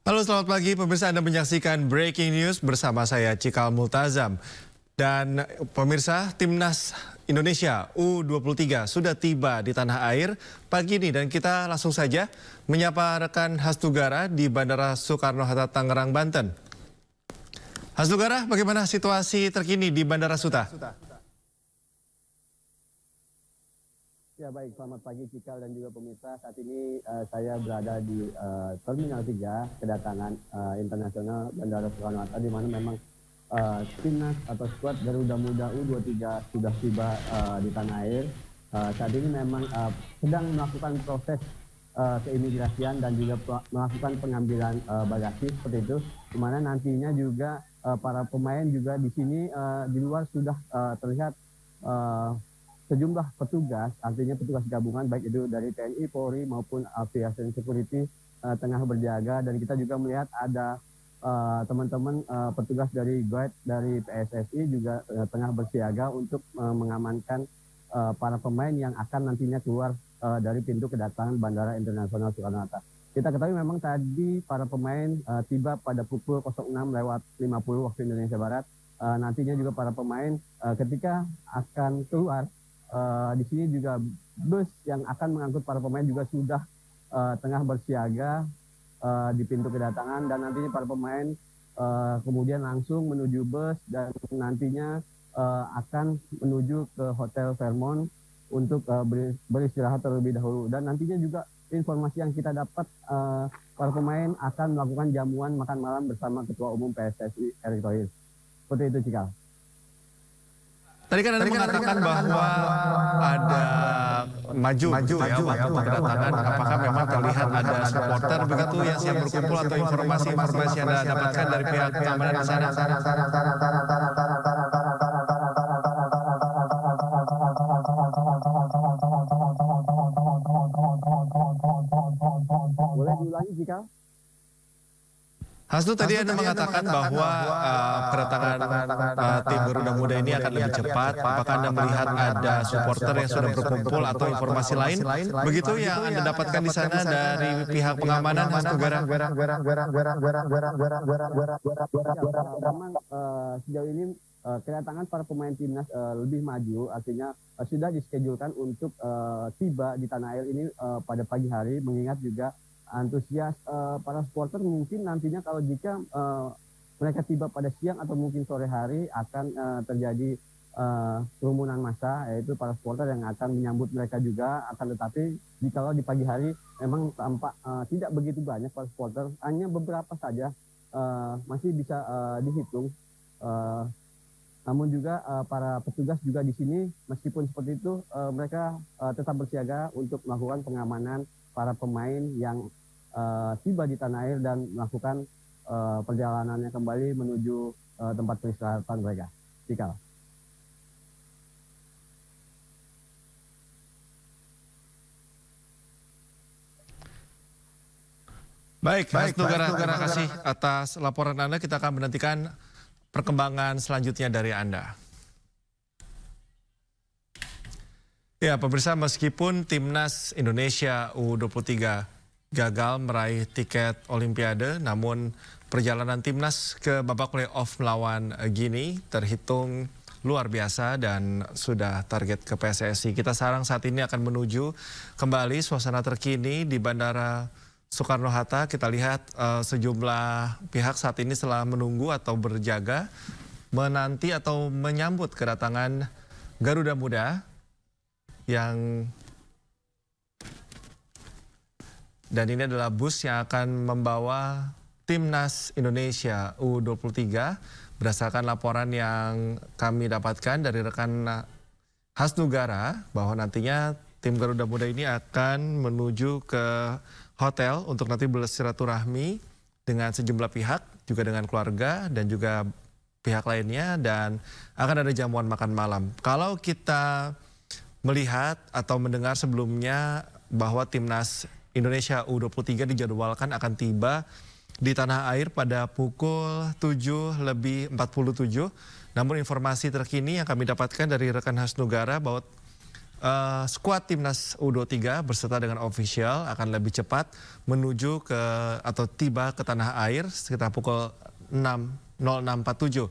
Halo, selamat pagi pemirsa, Anda menyaksikan Breaking News bersama saya Cikal Multazam. Dan pemirsa, Timnas Indonesia U23 sudah tiba di tanah air pagi ini dan kita langsung saja menyapa rekan Hasnugara di Bandara Soekarno-Hatta, Tangerang, Banten. Hasnugara, bagaimana situasi terkini di Bandara Suta? Ya baik, selamat pagi Cikal dan juga pemirsa. Saat ini saya berada di Terminal 3 kedatangan internasional Bandara Soekarno-Hatta, di mana memang timnas atau skuad Garuda Muda U23 sudah tiba di tanah air. Saat ini memang sedang melakukan proses keimigrasian dan juga melakukan pengambilan bagasi seperti itu, di mana nantinya juga para pemain juga di sini di luar sudah terlihat sejumlah petugas, artinya petugas gabungan baik itu dari TNI, Polri maupun Aviation Security tengah berjaga, dan kita juga melihat ada teman-teman petugas dari guide dari PSSI juga tengah bersiaga untuk mengamankan para pemain yang akan nantinya keluar dari pintu kedatangan Bandara Internasional Soekarno-Hatta. Kita ketahui memang tadi para pemain tiba pada pukul 06.50 waktu Indonesia Barat. Nantinya juga para pemain ketika akan keluar, di sini juga bus yang akan mengangkut para pemain juga sudah tengah bersiaga di pintu kedatangan, dan nantinya para pemain kemudian langsung menuju bus dan nantinya akan menuju ke Hotel Fairmont untuk beristirahat terlebih dahulu. Dan nantinya juga informasi yang kita dapat, para pemain akan melakukan jamuan makan malam bersama Ketua Umum PSSI Erick Thohir. Seperti itu, Cikal. Tadi kan Anda mengatakan bahwa ada maju ya waktu kedatangan. Apakah memang terlihat ada supporter begitu yang siap berkumpul, atau informasi-informasi yang Anda dapatkan dari pihak keamanan di sana? Boleh diulangi, Cikal? Hasnu, tadi Anda mengatakan bahwa kedatangan tim Garuda Muda ini akan lebih cepat. Apakah Anda melihat ada supporter yang sudah berkumpul atau informasi lain begitu yang Anda dapatkan di sana dari pihak pengamanan, Hasnugara? Memang sejauh ini kedatangan para pemain timnas lebih maju, artinya sudah dischedulkan untuk tiba di tanah air ini pada pagi hari, mengingat juga antusias para supporter mungkin nantinya kalau jika mereka tiba pada siang atau mungkin sore hari akan terjadi kerumunan massa, yaitu para supporter yang akan menyambut mereka juga. Akan tetapi jikalau di pagi hari memang tampak tidak begitu banyak para supporter, hanya beberapa saja masih bisa dihitung. Namun juga para petugas juga di sini meskipun seperti itu mereka tetap bersiaga untuk melakukan pengamanan para pemain yang tiba di tanah air dan melakukan perjalanannya kembali menuju tempat peristirahatan mereka. Cikal. Baik, Hasnugara, terima kasih atas laporan Anda. Kita akan menantikan perkembangan selanjutnya dari Anda. Ya, pemirsa, meskipun Timnas Indonesia U23 gagal meraih tiket Olimpiade, namun perjalanan Timnas ke babak playoff melawan Guinea terhitung luar biasa dan sudah target ke PSSI. Kita sekarang saat ini akan menuju kembali suasana terkini di Bandara Soekarno-Hatta. Kita lihat sejumlah pihak saat ini setelah menunggu atau berjaga menanti atau menyambut kedatangan Garuda Muda dan ini adalah bus yang akan membawa Timnas Indonesia U23 berdasarkan laporan yang kami dapatkan dari rekan Hasnugara bahwa nantinya tim Garuda Muda ini akan menuju ke hotel untuk nanti bersilaturahmi dengan sejumlah pihak, juga dengan keluarga dan juga pihak lainnya, dan akan ada jamuan makan malam. Kalau kita melihat atau mendengar sebelumnya bahwa Timnas Indonesia U23 dijadwalkan akan tiba di tanah air pada pukul 7:47. Namun informasi terkini yang kami dapatkan dari rekan Hasnugara bahwa skuad timnas U23 berserta dengan official akan lebih cepat menuju ke atau tiba ke tanah air sekitar pukul 06.47.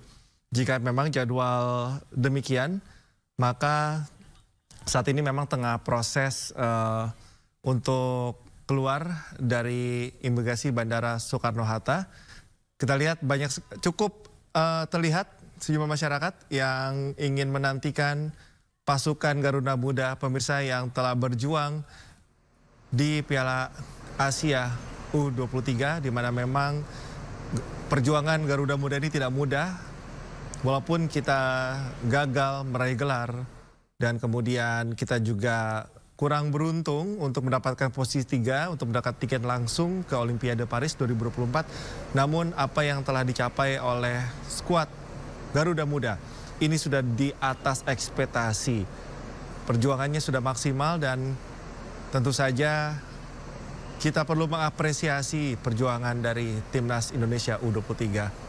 Jika memang jadwal demikian, maka saat ini memang tengah proses untuk keluar dari imigrasi Bandara Soekarno-Hatta. Kita lihat cukup terlihat sejumlah masyarakat yang ingin menantikan pasukan Garuda Muda, pemirsa, yang telah berjuang di Piala Asia U23, di mana memang perjuangan Garuda Muda ini tidak mudah, walaupun kita gagal meraih gelar dan kemudian kita juga kurang beruntung untuk mendapatkan posisi 3 untuk mendapat tiket langsung ke Olimpiade Paris 2024. Namun apa yang telah dicapai oleh skuad Garuda Muda ini sudah di atas ekspektasi. Perjuangannya sudah maksimal dan tentu saja kita perlu mengapresiasi perjuangan dari Timnas Indonesia U23.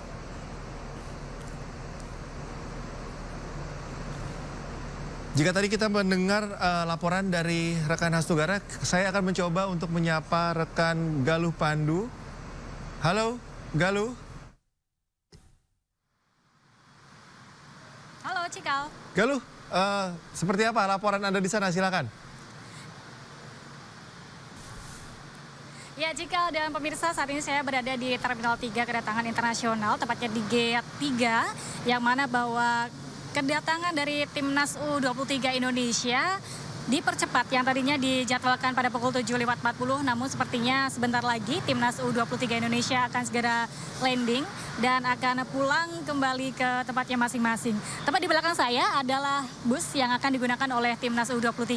Jika tadi kita mendengar laporan dari rekan khas Tugara, saya akan mencoba untuk menyapa rekan Galuh Pandu. Halo, Galuh. Halo, Cikal. Galuh, seperti apa laporan Anda di sana? Silakan. Ya, Cikal dan pemirsa, saat ini saya berada di Terminal 3 Kedatangan Internasional, tepatnya di Gate 3, yang mana bahwa kedatangan dari Timnas U23 Indonesia dipercepat, yang tadinya dijadwalkan pada pukul 7.40, namun sepertinya sebentar lagi Timnas U23 Indonesia akan segera landing dan akan pulang kembali ke tempatnya masing-masing. Tepat di belakang saya adalah bus yang akan digunakan oleh Timnas U23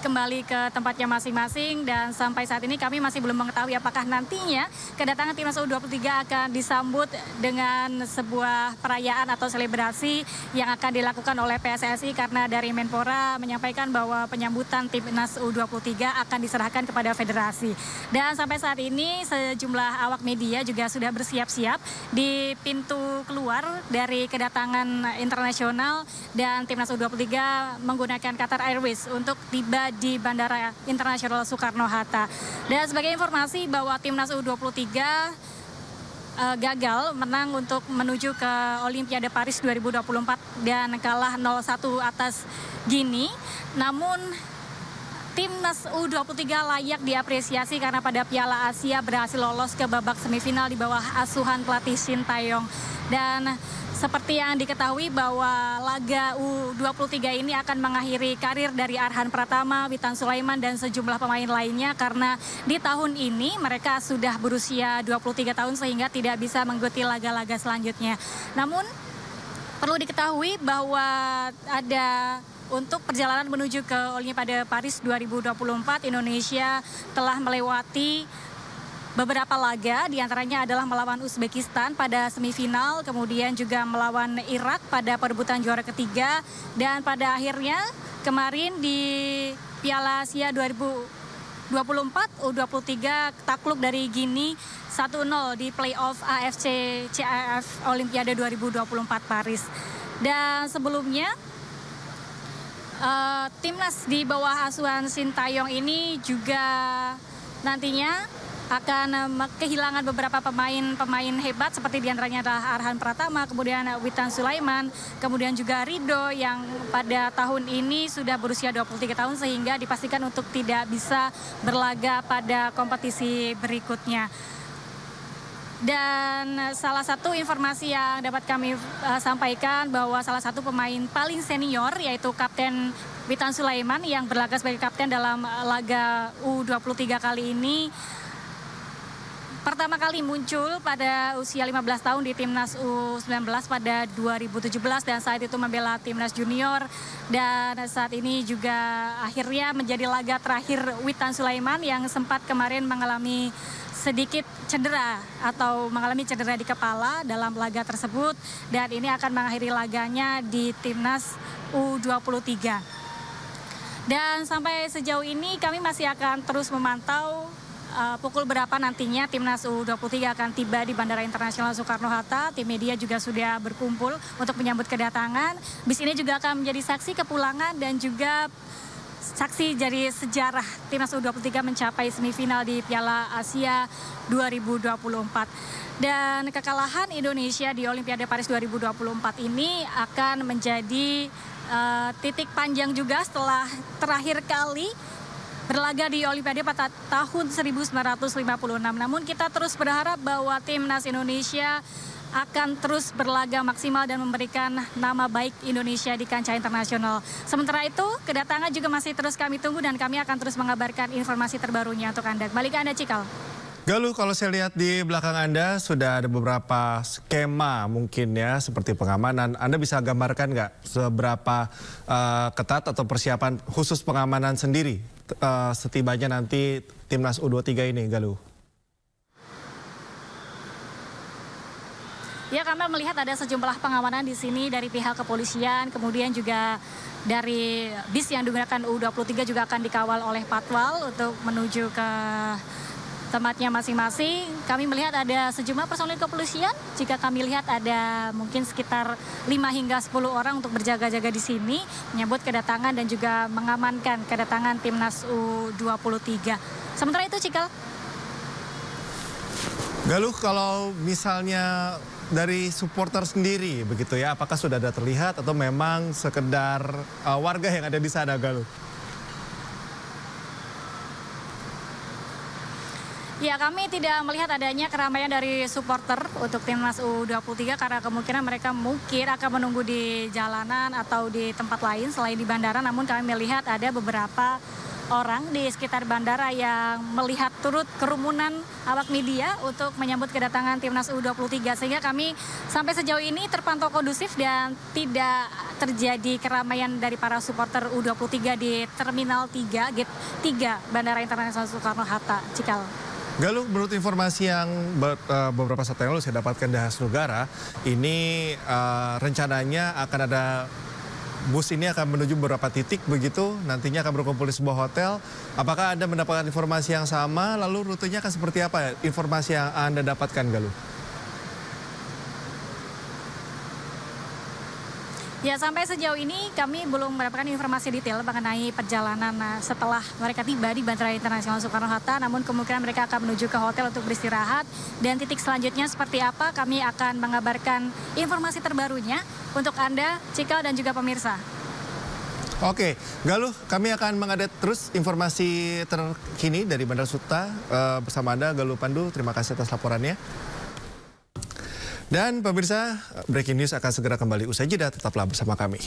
kembali ke tempatnya masing-masing, dan sampai saat ini kami masih belum mengetahui apakah nantinya kedatangan Timnas U23 akan disambut dengan sebuah perayaan atau selebrasi yang akan dilakukan oleh PSSI, karena dari Menpora menyampaikan bahwa penyambutan Timnas U23 akan diserahkan kepada federasi. Dan sampai saat ini sejumlah awak media juga sudah bersiap-siap di pintu keluar dari kedatangan internasional, dan Timnas U23 menggunakan Qatar Airways untuk tiba di Bandara Internasional Soekarno-Hatta. Dan sebagai informasi bahwa Timnas U23 gagal menang untuk menuju ke Olimpiade Paris 2024 dan kalah 0-1 atas Gini. Namun Timnas U23 layak diapresiasi karena pada Piala Asia berhasil lolos ke babak semifinal di bawah asuhan pelatih Shin Tae-yong. Dan seperti yang diketahui bahwa laga U23 ini akan mengakhiri karir dari Arhan Pratama, Witan Sulaiman, dan sejumlah pemain lainnya, karena di tahun ini mereka sudah berusia 23 tahun sehingga tidak bisa mengikuti laga-laga selanjutnya. Namun perlu diketahui bahwa untuk perjalanan menuju ke Olimpiade Paris 2024, Indonesia telah melewati beberapa laga, diantaranya adalah melawan Uzbekistan pada semifinal, kemudian juga melawan Irak pada perebutan juara ketiga, dan pada akhirnya kemarin di Piala Asia 2024 U23 takluk dari Gini 1-0 di playoff AFC CAF Olimpiade 2024 Paris. Dan sebelumnya Timnas di bawah asuhan Shin Tae-yong ini juga nantinya akan kehilangan beberapa pemain hebat, seperti diantaranya adalah Arhan Pratama, kemudian Witan Sulaiman, kemudian juga Rido yang pada tahun ini sudah berusia 23 tahun sehingga dipastikan untuk tidak bisa berlaga pada kompetisi berikutnya. Dan salah satu informasi yang dapat kami sampaikan bahwa salah satu pemain paling senior yaitu Kapten Witan Sulaiman yang berlaga sebagai kapten dalam laga U23 kali ini pertama kali muncul pada usia 15 tahun di Timnas U19 pada 2017, dan saat itu membela Timnas Junior, dan saat ini juga akhirnya menjadi laga terakhir Witan Sulaiman yang sempat kemarin mengalami sedikit cedera atau mengalami cedera di kepala dalam laga tersebut, dan ini akan mengakhiri laganya di Timnas U23. Dan sampai sejauh ini kami masih akan terus memantau pukul berapa nantinya Timnas U23 akan tiba di Bandara Internasional Soekarno-Hatta. Tim media juga sudah berkumpul untuk menyambut kedatangan. Bis ini juga akan menjadi saksi kepulangan dan juga saksi dari sejarah Timnas U23 mencapai semifinal di Piala Asia 2024. Dan kekalahan Indonesia di Olimpiade Paris 2024 ini akan menjadi titik panjang juga setelah terakhir kali berlaga di Olimpiade pada tahun 1956. Namun kita terus berharap bahwa Timnas Indonesia akan terus berlaga maksimal dan memberikan nama baik Indonesia di kancah internasional. Sementara itu, kedatangan juga masih terus kami tunggu dan kami akan terus mengabarkan informasi terbarunya untuk Anda. Kembali ke Anda, Cikal. Galuh, kalau saya lihat di belakang Anda sudah ada beberapa skema mungkin ya, seperti pengamanan. Anda bisa gambarkan nggak seberapa ketat atau persiapan khusus pengamanan sendiri setibanya nanti Timnas U23 ini, Galuh? Ya, kami melihat ada sejumlah pengamanan di sini dari pihak kepolisian, kemudian juga dari bis yang digunakan U23 juga akan dikawal oleh patwal untuk menuju ke tempatnya masing-masing. Kami melihat ada sejumlah personil kepolisian. Jika kami lihat ada mungkin sekitar 5 hingga 10 orang untuk berjaga-jaga di sini, menyambut kedatangan dan juga mengamankan kedatangan Timnas U23. Sementara itu, Cikal. Galuh, kalau misalnya dari supporter sendiri begitu ya, apakah sudah ada terlihat atau memang sekedar warga yang ada di sana, Galuh? Ya, kami tidak melihat adanya keramaian dari supporter untuk Timnas U23 karena kemungkinan mereka mungkin akan menunggu di jalanan atau di tempat lain selain di bandara. Namun kami melihat ada beberapa orang di sekitar bandara yang melihat turut kerumunan awak media untuk menyambut kedatangan Timnas U23. Sehingga kami sampai sejauh ini terpantau kondusif dan tidak terjadi keramaian dari para supporter U23 di Terminal 3, Gate 3 Bandara Internasional Soekarno-Hatta, Cikal. Galuh, menurut informasi yang beberapa saat yang lalu saya dapatkan dari Hasnugara, ini rencananya akan ada bus ini akan menuju beberapa titik begitu, nantinya akan berkumpul di sebuah hotel. Apakah Anda mendapatkan informasi yang sama, lalu rutenya akan seperti apa informasi yang Anda dapatkan, Galuh? Ya, sampai sejauh ini kami belum mendapatkan informasi detail mengenai perjalanan setelah mereka tiba di Bandara Internasional Soekarno-Hatta. Namun kemungkinan mereka akan menuju ke hotel untuk beristirahat. Dan titik selanjutnya seperti apa, kami akan mengabarkan informasi terbarunya untuk Anda, Cikal, dan juga pemirsa. Oke, Galuh, kami akan mengupdate terus informasi terkini dari Bandara Suta bersama Anda, Galuh Pandu. Terima kasih atas laporannya. Dan pemirsa, breaking news akan segera kembali usai jeda, tetaplah bersama kami.